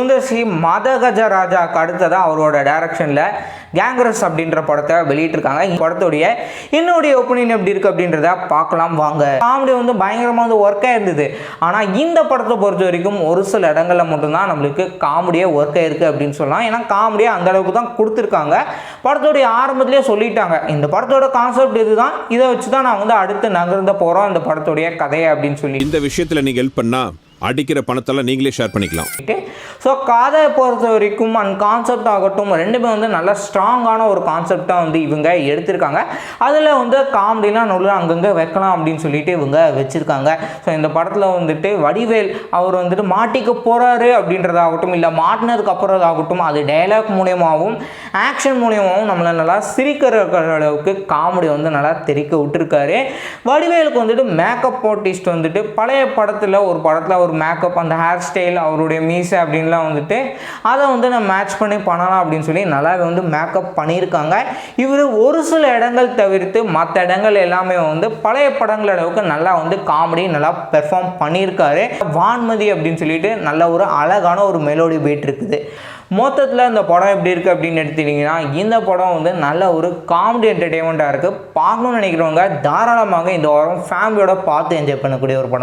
Sundar C மதகஜராஜாக்கு அடுத்ததாக அவரோட டைரக்ஷனில் கேங்ரஸ் அப்படின்ற படத்தை வெளியிட்டிருக்காங்க. படத்துடைய என்னுடைய ஒப்பீனியன் எப்படி இருக்குது அப்படின்றத பார்க்கலாம் வாங்க. காமெடி வந்து பயங்கரமாக வந்து ஒர்க்காக இருந்தது. ஆனால் இந்த படத்தை பொறுத்த வரைக்கும் ஒரு சில இடங்களில் மட்டும்தான் நம்மளுக்கு காமெடியாக ஒர்க்காக இருக்குது அப்படின்னு சொல்லலாம். ஏன்னா காமெடியாக அந்த அளவுக்கு தான் கொடுத்துருக்காங்க. படத்துடைய ஆரம்பத்திலே சொல்லிட்டாங்க, இந்த படத்தோட கான்செப்ட் இதுதான், இதை வச்சு தான் நான் வந்து அடுத்து நகர்ந்த போகிறோம் இந்த படத்துடைய கதையை அப்படின்னு சொல்லி. இந்த விஷயத்தில் நீங்கள் ஹெல்ப் பண்ணா அடிக்கிற பணத்தெல்லாம் நீங்களே ஷேர் பண்ணிக்கலாம். ஸோ கதையை பொறுத்த வரைக்கும் அண்ட் கான்செப்ட் ஆகட்டும் ரெண்டுமே வந்து நல்ல ஸ்ட்ராங்கான ஒரு கான்செப்டாக வந்து இவங்க எடுத்திருக்காங்க. அதில் வந்து காமெடிலாம் நல்லா அங்கங்கே வைக்கலாம் அப்படின்னு சொல்லிட்டு இவங்க வச்சுருக்காங்க. ஸோ இந்த படத்தில் வந்துட்டு வடிவேல் அவர் வந்துட்டு மாட்டிக்க போகிறாரு அப்படின்றதாகட்டும், இல்லை மாட்டினதுக்கு அப்புறதாகட்டும், அது டைலாக் மூலியமாகவும் ஆக்ஷன் மூலியமாகவும் நம்மளை நல்லா சிரிக்கிற அளவுக்கு காமெடி வந்து நல்லா தெரிக்க விட்டுருக்காரு. வடிவேலுக்கு வந்துட்டு மேக்கப் ஆர்டிஸ்ட் வந்துட்டு பழைய படத்தில் ஒரு படத்தில் ஒரு மேக்கப், அந்த ஹேர் ஸ்டைல், அவருடைய மீசை அப்படின்லாம் வந்துட்டு அதை வந்து நம்ம மேட்ச் பண்ணி பண்ணலாம் அப்படின்னு சொல்லி நல்லாவே வந்து மேக்கப் பண்ணியிருக்காங்க. இவர் ஒரு சில இடங்கள் தவிர்த்து மற்ற இடங்கள் எல்லாமே வந்து பழைய படங்கள் அளவுக்கு நல்லா வந்து காமெடி நல்லா பெர்ஃபார்ம் பண்ணியிருக்காரு. வான்மதி அப்படின்னு சொல்லிட்டு நல்ல ஒரு அழகான ஒரு மெலோடி பீட் இருக்குது. மொத்தத்தில் இந்த படம் எப்படி இருக்குது அப்படின்னு எடுத்துட்டிங்கன்னா இந்த படம் வந்து நல்ல ஒரு காமெடி என்டர்டெயின்மெண்ட்டாக இருக்குது. பார்க்கணும்னு நினைக்கிறவங்க தாராளமாக இந்த வாரம் ஃபேமிலியோட பார்த்து என்ஜாய் பண்ணக்கூடிய ஒரு படம்.